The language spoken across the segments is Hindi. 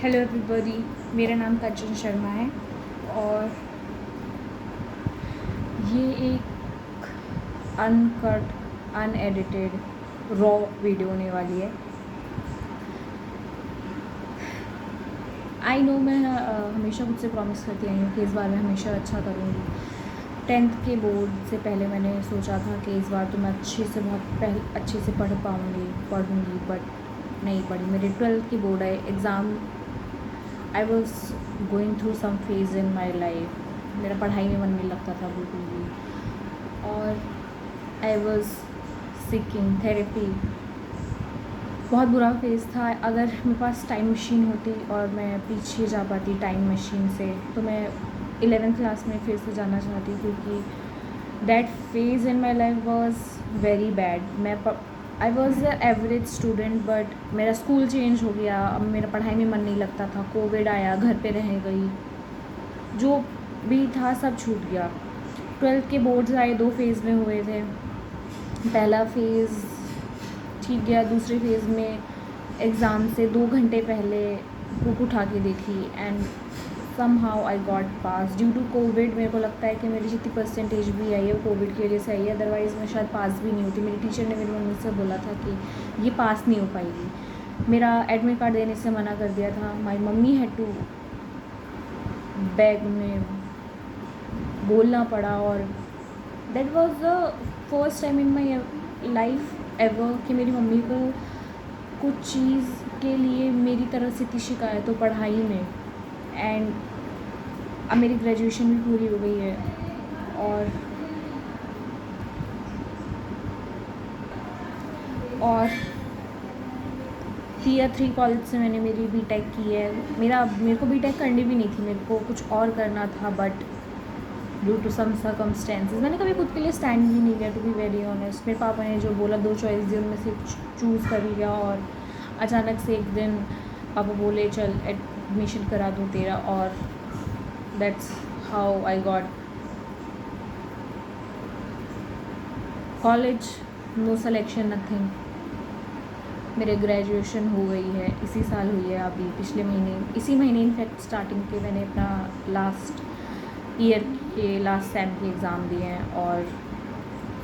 हेलो एवरीबॉडी, मेरा नाम कंचन शर्मा है और ये एक अनकट अनएडिटेड रॉ वीडियो होने वाली है। आई नो मैं हमेशा खुद से प्रॉमिस करती आई हूँ कि इस बार मैं हमेशा अच्छा करूँगी। 10th के बोर्ड से पहले मैंने सोचा था कि इस बार तो मैं अच्छे से पढ़ूँगी बट नहीं पढ़ी। मेरे 12th के बोर्ड आए exam. I was going through some phase in my life. मेरा पढ़ाई में मन नहीं लगता था बिल्कुल भी और आई वॉज सीकिंग थेरेपी। बहुत बुरा फेज़ था। अगर मेरे पास टाइम मशीन होती और मैं पीछे जा पाती टाइम मशीन से तो मैं 11th क्लास में फिर से जाना चाहती, क्योंकि that phase in my life was very bad. I was a average student but मेरा स्कूल चेंज हो गया। अब मेरा पढ़ाई में मन नहीं लगता था। कोविड आया, घर पे रह गई, जो भी था सब छूट गया। 12th के बोर्ड्स आए, 2 फेज़ में हुए थे। पहला फेज़ ठीक गया, दूसरे फेज़ में एग्ज़ाम से 2 घंटे पहले बुक उठा के देखी and somehow I got pass due to covid. मेरे को लगता है कि मेरी जितनी परसेंटेज भी आई है वो कोविड की वजह से आई है, अदरवाइज़ मैं शायद पास भी नहीं होती। मेरी टीचर ने मेरी मम्मी से बोला था कि ये पास नहीं हो पाएगी। मेरा एडमिट कार्ड देने से मना कर दिया था। माई मम्मी हैड टू बैग में बोलना पड़ा और that was the first time in my life ever कि मेरी मम्मी को कुछ चीज़ के लिए मेरी तरफ से थी शिकायत तो पढ़ाई में। एंड अब मेरी ग्रेजुएशन भी पूरी हो गई है और टियर 3 कॉलेज से मैंने मेरी बीटेक की है। मेरे को बीटेक करनी भी नहीं थी, मेरे को कुछ और करना था but due to some circumstances मैंने कभी खुद के लिए स्टैंड भी नहीं लिया, टू बी वेरी ऑनेस्ट। मेरे पापा ने जो बोला 2 चॉइस दी, उनमें से चूज़ कर लिया और अचानक से एक दिन पापा बोले चल एडमिशन करा दूँ तेरा, और that's how I got college. No selection nothing. मेरे ग्रेजुएशन हो गई है, इसी साल हुई है, अभी पिछले महीने, इसी महीने इनफैक्ट स्टार्टिंग के मैंने अपना लास्ट ईयर के लास्ट सेम के एग्ज़ाम दिए हैं। और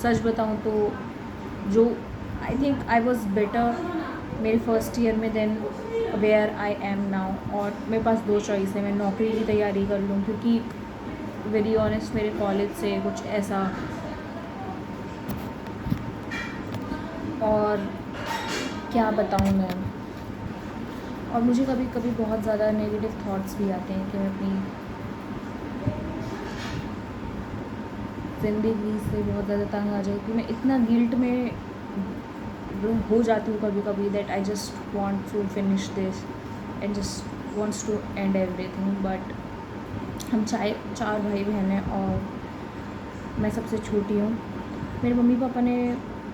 सच बताऊं तो जो I think I was better मेरे फर्स्ट ईयर में than where I am now. और मेरे पास 2 चॉइस है, मैं नौकरी की तैयारी कर लूँ, क्योंकि वेरी ऑनेस्ट मेरे कॉलेज से कुछ ऐसा और क्या बताऊँ मैं। और मुझे कभी कभी बहुत ज़्यादा नेगेटिव थॉट्स भी आते हैं कि मैं अपनी ज़िंदगी से बहुत ज़्यादा तंग आ जाए कि मैं इतना गिल्ट में हो जाती हूँ कभी कभी that I just want to finish this and just wants to end everything. But हम 4 भाई बहन हैं और मैं सबसे छोटी हूँ। मेरे मम्मी पापा ने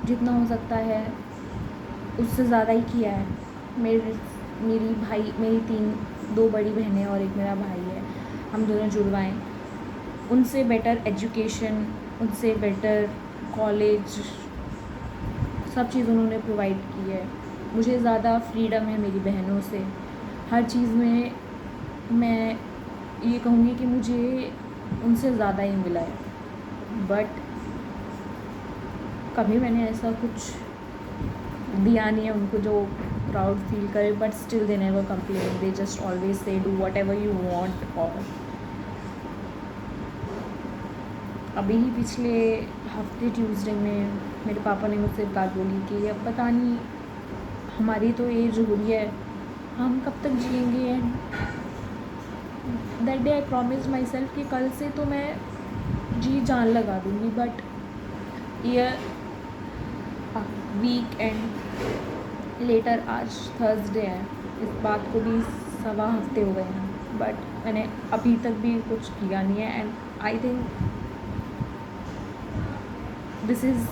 जितना हो सकता है उससे ज़्यादा ही किया है। मेरी 2 बड़ी बहनें और एक मेरा भाई है, हम दोनों जुड़वा हैं। उनसे बेटर एजुकेशन, उनसे बेटर कॉलेज, सब चीज़ उन्होंने प्रोवाइड की है। मुझे ज़्यादा फ्रीडम है मेरी बहनों से। हर चीज़ में मैं ये कहूँगी कि मुझे उनसे ज़्यादा ही मिला है, बट कभी मैंने ऐसा कुछ दिया नहीं है उनको जो प्राउड फील करे। But still they never complain, they just always say do what ever you want. और अभी ही पिछले हफ्ते ट्यूसडे में मेरे पापा ने मुझसे एक बात बोली कि अब पता नहीं हमारी तो एज हो रही है, हम कब तक जिएंगे। And that day I promise my self कि कल से तो मैं जी जान लगा दूँगी। बट वीक एंड लेटर आज थर्सडे है, इस बात को भी 1.25 हफ्ते हो गए हैं, बट मैंने अभी तक भी कुछ किया नहीं है। And I think this is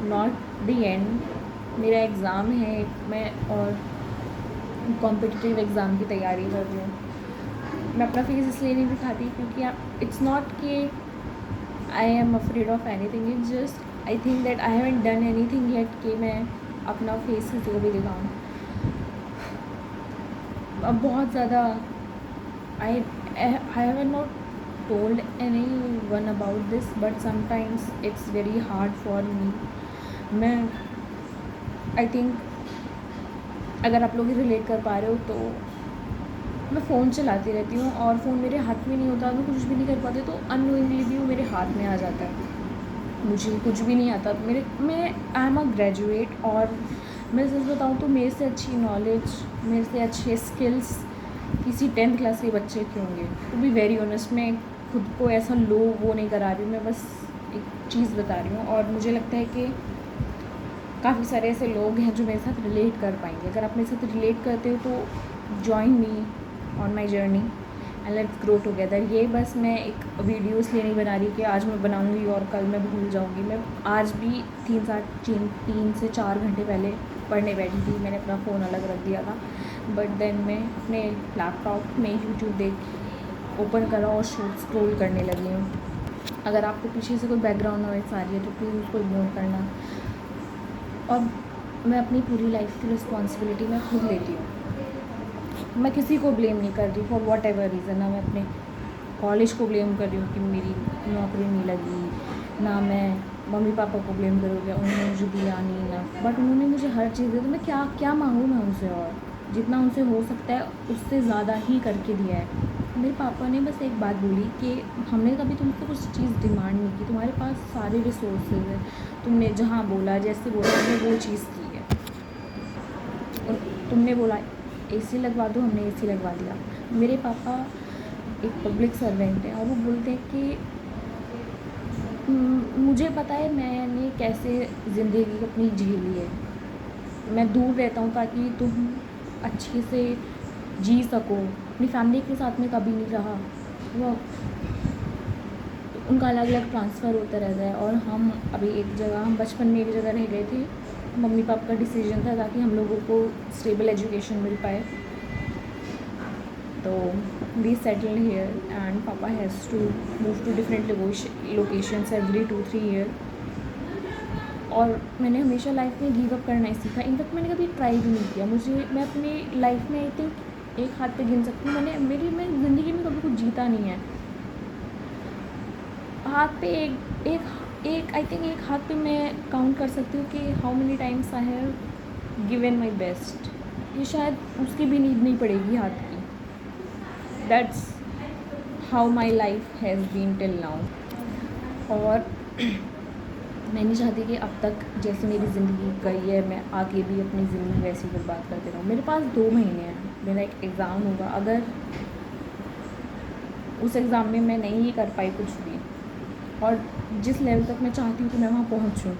not the end. मेरा एग्ज़ाम है मैं और कॉम्पिटिटिव एग्ज़ाम की तैयारी कर रही हूँ। मैं अपना फेस इसलिए नहीं दिखाती क्योंकि इट्स नॉट कि I am afraid of anything, it's just I think that I haven't done anything yet कि मैं अपना फेस किसी को भी दिखाऊँ। अब बहुत ज़्यादा I I have not told anyone about this, but sometimes it's very hard for me. मैं आई थिंक अगर आप लोग रिलेट कर पा रहे हो तो मैं फ़ोन चलाती रहती हूँ और फ़ोन मेरे हाथ में नहीं होता, मैं कुछ भी नहीं कर पाती तो अननोइंगली भी वो मेरे हाथ में आ जाता है। मुझे कुछ भी नहीं आता, मैं आई एम अ ग्रेजुएट और मैं सच बताऊँ तो मेरे से अच्छी नॉलेज, मेरे से अच्छे स्किल्स किसी 10th क्लास के बच्चे के होंगे। टू बी वेरी ऑनेस्ट, मैं खुद को ऐसा लो वो नहीं करा रही हूँ, मैं बस एक चीज़ बता रही हूँ और मुझे लगता है कि काफ़ी सारे ऐसे लोग हैं जो मेरे साथ रिलेट कर पाएंगे। अगर आप मेरे साथ रिलेट करते हो तो join me on my journey and let's grow together. ये बस मैं एक वीडियो इसलिए नहीं बना रही कि आज मैं बनाऊँगी और कल मैं भूल जाऊँगी। मैं आज भी 3 से 4 घंटे पहले पढ़ने बैठी थी, मैंने अपना फ़ोन अलग रख दिया था, बट देन मैं अपने लैपटॉप में यूट्यूब देख ओपन करा और स्क्रॉल करने लगी हूँ। अगर आपको पीछे से कोई बैकग्राउंड नॉइस आ रही है तो प्लीज़ उसको इग्नोर करना। और मैं अपनी पूरी लाइफ की रिस्पॉन्सिबिलिटी मैं खुद लेती हूँ, मैं किसी को ब्लेम नहीं कर रही फॉर वॉट एवर रीज़न। ना मैं अपने कॉलेज को ब्लेम कर रही हूँ कि मेरी नौकरी नहीं लगी, ना मैं मम्मी पापा को ब्लेम करूँगी उन्होंने मुझे दिया नहीं ना, बट उन्होंने मुझे हर चीज़ दी तो मैं क्या क्या मांगूँ मैं उनसे, और जितना उनसे हो सकता है उससे ज़्यादा ही करके दिया है। मेरे पापा ने बस एक बात बोली कि हमने कभी तुमसे कुछ चीज़ डिमांड नहीं की, तुम्हारे पास सारे रिसोर्सेज हैं, तुमने जहाँ बोला जैसे बोला हमने वो चीज़ की है। और तुमने बोला एसी लगवा दो, हमने एसी लगवा दिया। मेरे पापा एक पब्लिक सर्वेंट हैं और वो बोलते हैं कि मुझे पता है मैंने कैसे ज़िंदगी अपनी झेली है, मैं दूर रहता हूँ ताकि तुम अच्छे से जी सको। अपनी फैमिली के साथ में कभी नहीं रहा, वो उनका अलग अलग ट्रांसफ़र होता रहता है और हम अभी एक जगह, हम बचपन में एक जगह रह गए थे, मम्मी पापा का डिसीजन था ताकि हम लोगों को स्टेबल एजुकेशन मिल पाए। तो वी सेटल हियर एंड पापा has to move to different locations every 2-3 year. और मैंने हमेशा लाइफ में गिव अप करना ही सीखा। इनफैक्ट मैंने कभी ट्राई भी नहीं किया। मैं अपनी लाइफ में आई थिंक एक हाथ पे गिन सकती हूँ, मैं ज़िंदगी में कभी कुछ जीता नहीं है। हाथ पे एक आई थिंक एक हाथ पे मैं काउंट कर सकती हूँ कि how many times I have given my best. ये शायद उसकी भी नीड नहीं पड़ेगी हाथ की। That's how my life has been till now. और मैं नहीं चाहती कि अब तक जैसे मेरी ज़िंदगी गई है मैं आगे भी अपनी ज़िंदगी वैसी बर्बाद करते रहूँ। मेरे पास 2 महीने हैं, मेरा एक एग्ज़ाम होगा। अगर उस एग्ज़ाम में मैं नहीं कर पाई कुछ भी और जिस लेवल तक मैं चाहती हूँ कि मैं वहाँ पहुँचूँ,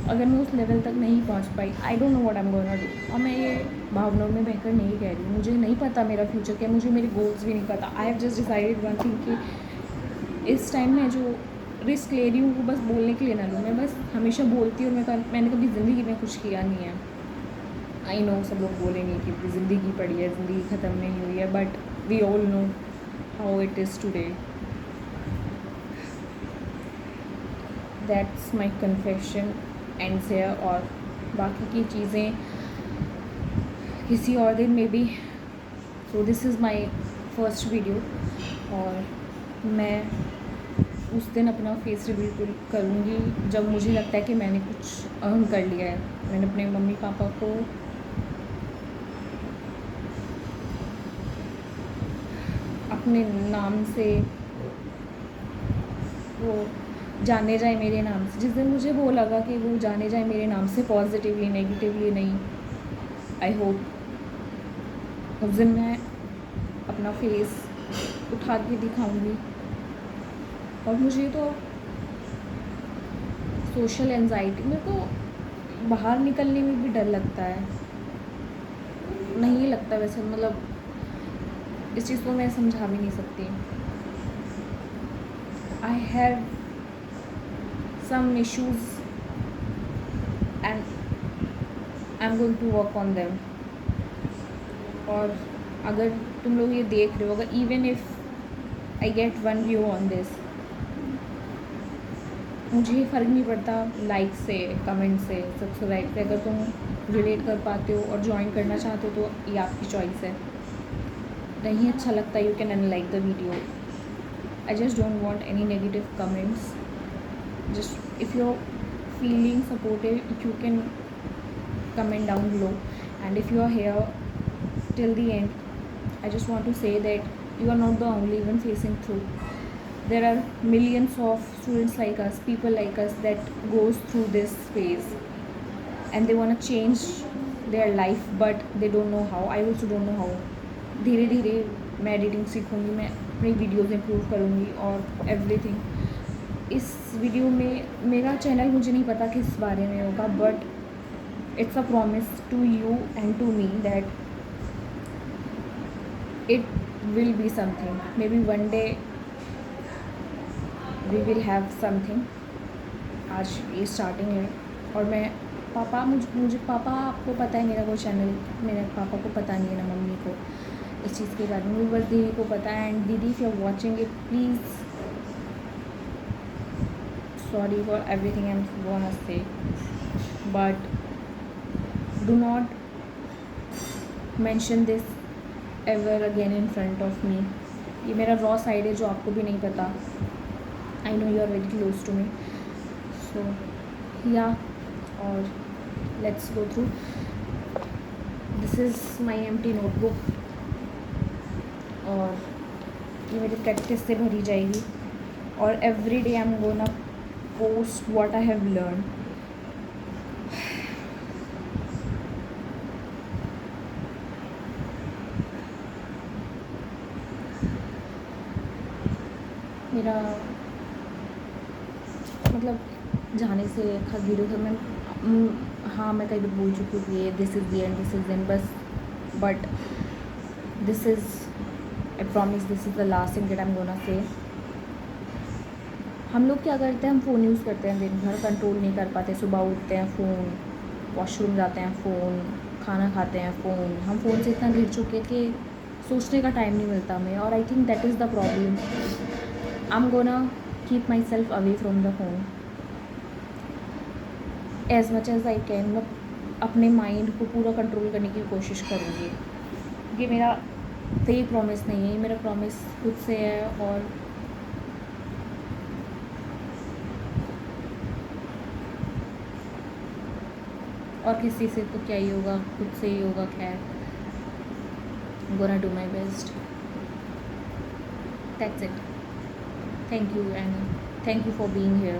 अगर मैं उस लेवल तक नहीं पहुँच पाई, I don't know what I am gonna do. और मैं ये भावनाओं में बहकर नहीं कह रही हूँ, मुझे नहीं पता मेरा फ्यूचर क्या है, मुझे मेरे गोल्स भी नहीं पता। I have just decided one thing कि इस टाइम में जो रिस्क ले रही हूँ वो बस बोलने के लिए ना लूँ। मैं बस हमेशा बोलती हूँ, मैंने कभी ज़िंदगी में कुछ किया नहीं है। आई नो सब लोग बोलेंगे कि ज़िंदगी पड़ी है, ज़िंदगी ख़त्म नहीं हुई है, but we all know how it is today. That's my confession ends here. और बाकी की चीज़ें किसी और दिन में भी। So this is my first video और मैं उस दिन अपना फेस रिवील करूँगी जब मुझे लगता है कि मैंने कुछ अर्न कर लिया है। मैंने अपने मम्मी पापा को अपने नाम से, वो जाने जाए मेरे नाम से। जिस दिन मुझे वो लगा कि वो जाने जाए मेरे नाम से, पॉजिटिवली नेगेटिवली नहीं, आई होप उस दिन मैं अपना फेस उठा के दिखाऊँगी। और मुझे तो सोशल एंजाइटी, मेरे को बाहर निकलने में भी डर लगता है। नहीं लगता वैसे, मतलब इस चीज़ को मैं समझा भी नहीं सकती। I have some issues and I am going to work on them. और अगर तुम लोग ये देख रहे हो, अगर even if I get 1 view on this, मुझे फ़र्क नहीं पड़ता लाइक से, कमेंट से, सब्सक्राइब से। अगर तुम रिलेट कर पाते हो और ज्वाइन करना चाहते हो तो ये आपकी चॉइस है। नहीं अच्छा लगता, you can unlike the video. I just don't want any negative comments. Just if you're feeling supportive, you can comment down below. And if you are here till the end, I just want to say that you are not the only one facing through. There are millions of students like us, people like us, that goes through this phase, and they want to change their life, but they don't know how. I also don't know how. धीरे धीरे मैं एडिटिंग सीखूँगी, मैं अपनी वीडियोज़ इम्प्रूव करूँगी और एवरीथिंग। इस वीडियो में मेरा चैनल मुझे नहीं पता किस बारे में होगा, but it's a promise to you and to me that it will be something. Maybe one day we will have something. आज ये स्टार्टिंग है। और मैं मुझे पापा, आपको पता है मेरा वो चैनल, मेरे पापा को पता नहीं है ना मम्मी को इस चीज़ के बारे में, बस दीदी को पता है। एंड दीदी, if you are watching it, please, sorry for everything I am gonna say, but do not mention this ever again in front of me. ये मेरा रॉ साइड है जो आपको भी नहीं पता। I know you are very close to me, so yeah, और let's go through. This is my empty notebook, और ये मेरी प्रैक्टिस से भरी जाएगी। और every day I am gonna post what I have learn. मेरा मतलब जाने से वीडियो था मैं, हाँ मैं कहीं भी बोल चुकी हूँ कि this is the end, this is end, बस, but this is, I promise, this is the last thing that I am gonna say. हम लोग क्या करते हैं, हम फ़ोन यूज़ करते हैं दिन भर, कंट्रोल नहीं कर पाते। सुबह उठते हैं फ़ोन, वॉशरूम जाते हैं फ़ोन, खाना खाते हैं फ़ोन। हम फ़ोन से इतना घिर चुके कि सोचने का टाइम नहीं मिलता हमें, और I think that is the problem. I'm gonna keep myself away from the phone as much as I can. मैं अपने माइंड को पूरा कंट्रोल करने की कोशिश करूँगी। ये मेरा फेक प्रॉमिस नहीं है, ये मेरा प्रॉमिस खुद से है। और किसी से तो क्या ही होगा, खुद से ही होगा। खैर, I'm gonna do my best. That's it. Thank you, and thank you for being here.